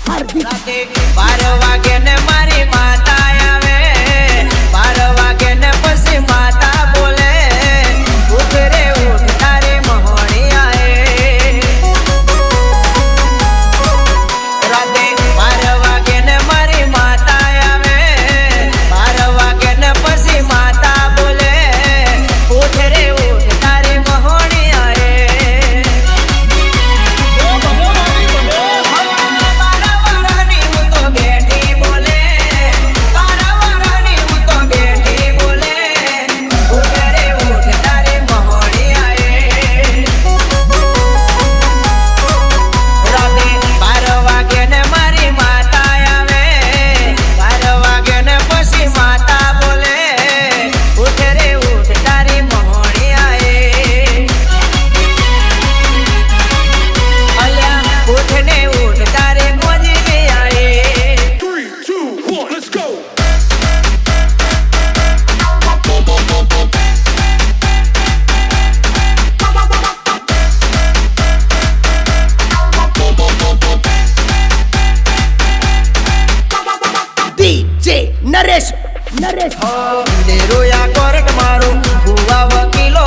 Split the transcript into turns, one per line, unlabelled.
હાર્દિક 12 વાગે ને મારી માતા આવે 12 વાગે ને પછી માતા બોલે ઉઠ રે ઉઠ તારી મહોણી આए રાતે 12 વાગે ને મારી માતા આવે 12 વાગે ને પછી માતા બોલે ઉઠ રે ઉઠ તારી મહોણી આए નરેશ
નરેશ
દેરોયા કોર્ટ મારો ભુવા વકીલો